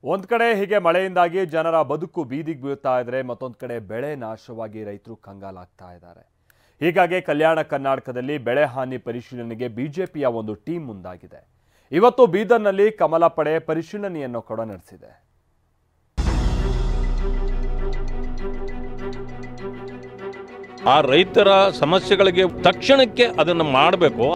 ಒಂದ್ ಕಡೆ ಹೀಗೆ ಮಳೆಯಿಂದಾಗಿ ಜನರ ಬದುಕು ಬೀದಿಗೆ ಬೀಳ್ತಾ ಇದ್ರೆ ಮತ್ತೊಂದು ಕಡೆ ಬೆಳೆ ನಾಶವಾಗಿ ರೈತರು ಕಂಗಾಲಾಗ್ತಾ ಇದ್ದಾರೆ. ಹೀಗಾಗಿ ಕಲ್ಯಾಣ ಕರ್ನಾಟಕದಲ್ಲಿ ಬೆಳೆ ಹಾನಿ ಪರಿಶೀಲನೆಗೆ ಬಿಜೆಪಿಯ ಒಂದು ಟೀಮ್ ಮುಂದಾಗಿದೆ. ಇವತ್ತು ಬೀದರ್ನಲ್ಲಿ ಕಮಲ ಪಡೆ ಪರಿಶೀಲನೆಯನ್ನು ಕೂಡ ನಡೆಸಿದೆ. ಆ ರೈತರ ಸಮಸ್ಯೆಗಳಿಗೆ ತಕ್ಷಣಕ್ಕೆ ಅದನ್ನು ಮಾಡಬೇಕು.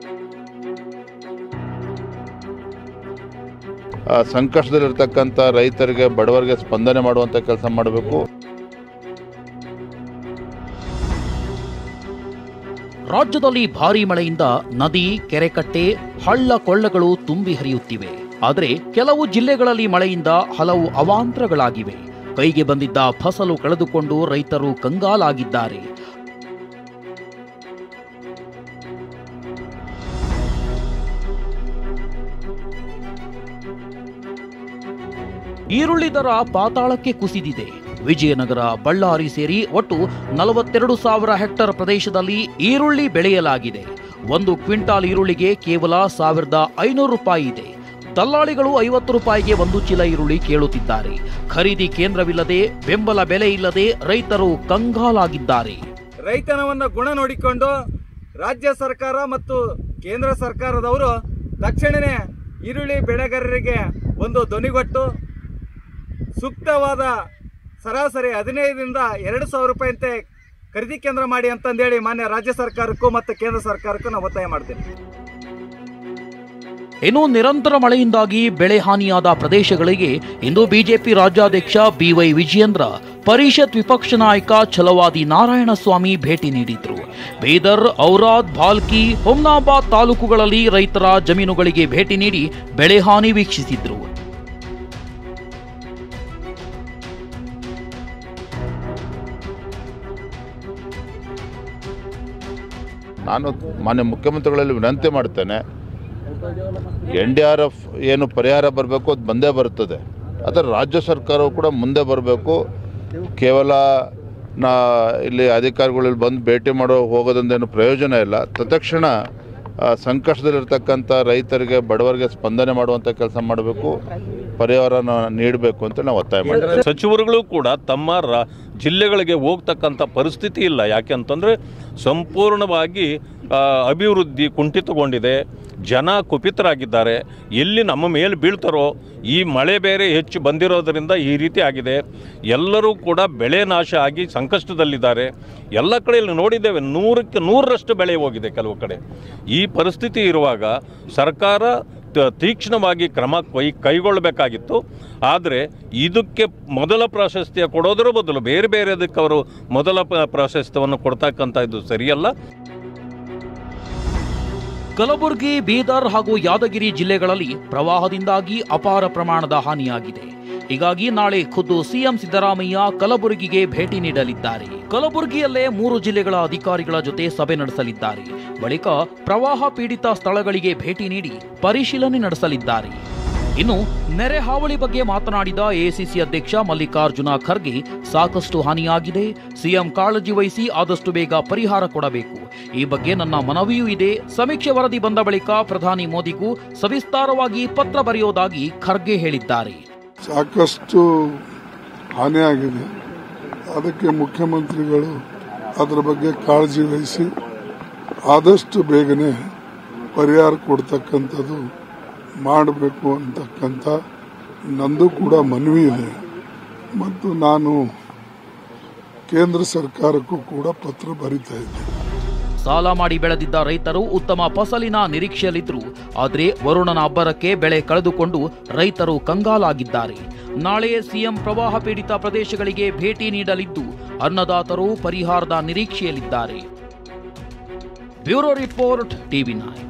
ಸಂಕಷ್ಟದಲ್ಲಿರ್ತಕ್ಕಂಥ ರೈತರಿಗೆ ಬಡವರಿಗೆ ಸ್ಪಂದನೆ ಮಾಡುವಂತ ಕೆಲಸ ಮಾಡಬೇಕು. ರಾಜ್ಯದಲ್ಲಿ ಭಾರೀ ಮಳೆಯಿಂದ ನದಿ, ಕೆರೆಕಟ್ಟೆ, ಹಳ್ಳ ಕೊಳ್ಳಗಳು ತುಂಬಿ ಹರಿಯುತ್ತಿವೆ. ಆದರೆ ಕೆಲವು ಜಿಲ್ಲೆಗಳಲ್ಲಿ ಮಳೆಯಿಂದ ಹಲವು ಅವಾಂತರಗಳಾಗಿವೆ. ಕೈಗೆ ಬಂದಿದ್ದ ಫಸಲು ಕಳೆದುಕೊಂಡು ರೈತರು ಕಂಗಾಲಾಗಿದ್ದಾರೆ. ಈರುಳ್ಳಿ ದರ ಪಾತಾಳಕ್ಕೆ ಕುಸಿದಿದೆ. ವಿಜಯನಗರ, ಬಳ್ಳಾರಿ ಸೇರಿ ಒಟ್ಟು 42,000 ಹೆಕ್ಟರ್ ಪ್ರದೇಶದಲ್ಲಿ ಈರುಳ್ಳಿ ಬೆಳೆಯಲಾಗಿದೆ. 1 ಕ್ವಿಂಟಾಲ್ ಈರುಳ್ಳಿಗೆ ಕೇವಲ 1,500 ರೂಪಾಯಿ ಇದೆ. ದಲ್ಲಾಳಿಗಳು 50 ರೂಪಾಯಿಗೆ 1 ಚೀಲ ಈರುಳ್ಳಿ ಕೇಳುತ್ತಿದ್ದಾರೆ. ಖರೀದಿ ಕೇಂದ್ರವಿಲ್ಲದೆ, ಬೆಂಬಲ ಬೆಲೆ ಇಲ್ಲದೆ ರೈತರು ಕಂಗಾಲಾಗಿದ್ದಾರೆ. ರೈತನವನ್ನ ಗುಣ ನೋಡಿಕೊಂಡು ರಾಜ್ಯ ಸರ್ಕಾರ ಮತ್ತು ಕೇಂದ್ರ ಸರ್ಕಾರದವರು ತಕ್ಷಣವೇ ಈರುಳ್ಳಿ ಬೆಳೆಗಾರರಿಗೆ ಒಂದು ಧ್ವನಿಗೊಟ್ಟು ಸೂಕ್ತವಾದ ಸರಾಸರಿ 15ರಿಂದ 2,000 ರೂಪಾಯಿಯಂತೆ ಖರೀದಿ ಕೇಂದ್ರ ಮಾಡಿ ಅಂತಂದೇಳಿ ಮಾನ್ಯ ರಾಜ್ಯ ಸರ್ಕಾರಕ್ಕೂ ಮತ್ತು ಕೇಂದ್ರ ಸರ್ಕಾರಕ್ಕೂ ನಾವು ಒತ್ತಾಯ ಮಾಡ್ತೇವೆ. ಇನ್ನು ನಿರಂತರ ಮಳೆಯಿಂದಾಗಿ ಬೆಳೆ ಹಾನಿಯಾದ ಪ್ರದೇಶಗಳಿಗೆ ಇಂದು ಬಿಜೆಪಿ ರಾಜ್ಯಾಧ್ಯಕ್ಷ ಬಿವೈ ವಿಜಯೇಂದ್ರ, ಪರಿಷತ್ ವಿಪಕ್ಷ ನಾಯಕ ಛಲವಾದಿ ನಾರಾಯಣಸ್ವಾಮಿ ಭೇಟಿ ನೀಡಿದ್ರು. ಬೀದರ್, ಔರಾದ್, ಭಾಲ್ಕಿ, ಹುಮ್ನಾಬಾದ್ ತಾಲೂಕುಗಳಲ್ಲಿ ರೈತರ ಜಮೀನುಗಳಿಗೆ ಭೇಟಿ ನೀಡಿ ಬೆಳೆ ಹಾನಿ ವೀಕ್ಷಿಸಿದ್ರು. ನಾನು ಮಾನ್ಯ ಮುಖ್ಯಮಂತ್ರಿಗಳಲ್ಲಿ ವಿನಂತಿ ಮಾಡ್ತೇನೆ, NDRF ಏನು ಪರಿಹಾರ ಬರಬೇಕು ಅದು ಬಂದೇ ಬರುತ್ತದೆ. ಅದರ ರಾಜ್ಯ ಸರ್ಕಾರವು ಕೂಡ ಮುಂದೆ ಬರಬೇಕು. ಕೇವಲ ಇಲ್ಲಿ ಅಧಿಕಾರಿಗಳಲ್ಲಿ ಬಂದು ಭೇಟಿ ಹೋಗೋದ್ರಿಂದೇನು ಪ್ರಯೋಜನ ಇಲ್ಲ. ತತ್ಕ್ಷಣ ಸಂಕಷ್ಟದಲ್ಲಿರ್ತಕ್ಕಂಥ ರೈತರಿಗೆ ಬಡವರಿಗೆ ಸ್ಪಂದನೆ ಮಾಡುವಂಥ ಕೆಲಸ ಮಾಡಬೇಕು, ಪರಿಹಾರನ ನೀಡಬೇಕು ಅಂತ ನಾವು ಒತ್ತಾಯ ಮಾಡ್ತೀವಿ. ಸಚಿವರುಗಳು ಕೂಡ ತಮ್ಮ ಜಿಲ್ಲೆಗಳಿಗೆ ಹೋಗ್ತಕ್ಕಂಥ ಪರಿಸ್ಥಿತಿ ಇಲ್ಲ. ಯಾಕೆಂತಂದರೆ ಸಂಪೂರ್ಣವಾಗಿ ಅಭಿವೃದ್ಧಿ ಕುಂಠಿತಗೊಂಡಿದೆ, ಜನ ಕುಪಿತರಾಗಿದ್ದಾರೆ. ಎಲ್ಲಿ ನಮ್ಮ ಮೇಲೆ ಬೀಳ್ತಾರೋ, ಈ ಮಳೆ ಬೇರೆ ಹೆಚ್ಚು ಬಂದಿರೋದರಿಂದ ಈ ರೀತಿ ಆಗಿದೆ. ಎಲ್ಲರೂ ಕೂಡ ಬೆಳೆ ನಾಶ ಆಗಿ ಸಂಕಷ್ಟದಲ್ಲಿದ್ದಾರೆ. ಎಲ್ಲ ಕಡೆಯಲ್ಲಿ ನೋಡಿದ್ದೇವೆ, 100ಕ್ಕೆ 100ರಷ್ಟು ಬೆಳೆ ಹೋಗಿದೆ ಕೆಲವು ಕಡೆ. ಈ ಪರಿಸ್ಥಿತಿ ಇರುವಾಗ ಸರ್ಕಾರ ತೀಕ್ಷ್ಣವಾಗಿ ಕ್ರಮ ಕೈಗೊಳ್ಳಬೇಕಾಗಿತ್ತು. ಆದರೆ ಇದಕ್ಕೆ ಮೊದಲ ಪ್ರಾಶಸ್ತ್ಯ ಕೊಡೋದರ ಬದಲು ಬೇರೆ ಬೇರೆದಕ್ಕೆ ಅವರು ಮೊದಲ ಪ್ರಾಶಸ್ತ್ಯವನ್ನು ಕೊಡ್ತಕ್ಕಂಥ ಇದು ಸರಿಯಲ್ಲ. ಕಲಬುರಗಿ, ಬೀದರ್ ಹಾಗೂ ಯಾದಗಿರಿ ಜಿಲ್ಲೆಗಳಲ್ಲಿ ಪ್ರವಾಹದಿಂದಾಗಿ ಅಪಾರ ಪ್ರಮಾಣದ ಹಾನಿಯಾಗಿದೆ. ಹೀಗಾಗಿ ನಾಳೆ ಖುದ್ದು ಸಿಎಂ ಸಿದ್ದರಾಮಯ್ಯ ಕಲಬುರಗಿಗೆ ಭೇಟಿ ನೀಡಲಿದ್ದಾರೆ. ಕಲಬುರಗಿಯಲ್ಲೇ 3 ಜಿಲ್ಲೆಗಳ ಅಧಿಕಾರಿಗಳ ಜೊತೆ ಸಭೆ ನಡೆಸಲಿದ್ದಾರೆ. ಬಳಿಕ ಪ್ರವಾಹ ಪೀಡಿತ ಸ್ಥಳಗಳಿಗೆ ಭೇಟಿ ನೀಡಿ ಪರಿಶೀಲನೆ ನಡೆಸಲಿದ್ದಾರೆ. ಇನ್ನು ನೆರೆ ಹಾವಳಿ ಬಗ್ಗೆ ಮಾತನಾಡಿದ ಎಐಸಿಸಿ ಅಧ್ಯಕ್ಷ ಮಲ್ಲಿಕಾರ್ಜುನ ಖರ್ಗೆ, ಸಾಕಷ್ಟು ಹಾನಿಯಾಗಿದೆ, ಸಿಎಂ ಕಾಳಜಿ ವಹಿಸಿ ಆದಷ್ಟು ಬೇಗ ಪರಿಹಾರ ಕೊಡಬೇಕು. ಈ ಬಗ್ಗೆ ನನ್ನ ಮನವಿಯೂ ಇದೆ. ಸಮೀಕ್ಷೆ ವರದಿ ಬಂದ ಬಳಿಕ ಪ್ರಧಾನಿ ಮೋದಿಗೂ ಸವಿಸ್ತಾರವಾಗಿ ಪತ್ರ ಬರೆಯೋದಾಗಿ ಖರ್ಗೆ ಹೇಳಿದ್ದಾರೆ. ಸಾಕಷ್ಟು ಹಾನಿಯಾಗಿದೆ, ಅದಕ್ಕೆ ಮುಖ್ಯಮಂತ್ರಿಗಳು ಅದರ ಬಗ್ಗೆ ಕಾಳಜಿ ವಹಿಸಿ ಆದಷ್ಟು ಬೇಗನೆ ಪರಿಹಾರ ಕೊಡ್ತಕ್ಕಂಥದ್ದು ಮಾಡಬೇಕು ಅಂತಕ್ಕಂಥ ನಂದು ಕೂಡ ಮನವಿ ಇದೆ. ಮತ್ತು ನಾನು ಕೇಂದ್ರ ಸರ್ಕಾರಕ್ಕೂ ಕೂಡ ಪತ್ರ ಬರೀತಾ ಇದ್ದೆ. ಸಾಲ ಮಾಡಿ ಬೆಳೆದಿದ್ದ ರೈತರು ಉತ್ತಮ ಫಸಲಿನ ನಿರೀಕ್ಷೆಯಲ್ಲಿದ್ದರು. ಆದರೆ ವರುಣನ ಅಬ್ಬರಕ್ಕೆ ಬೆಳೆ ಕಳೆದುಕೊಂಡು ರೈತರು ಕಂಗಾಲಾಗಿದ್ದಾರೆ. ನಾಳೆ ಸಿಎಂ ಪ್ರವಾಹ ಪೀಡಿತ ಪ್ರದೇಶಗಳಿಗೆ ಭೇಟಿ ನೀಡಲಿದ್ದು ಅನ್ನದಾತರು ಪರಿಹಾರದ ನಿರೀಕ್ಷೆಯಲ್ಲಿದ್ದಾರೆ. Bureau report, TV9.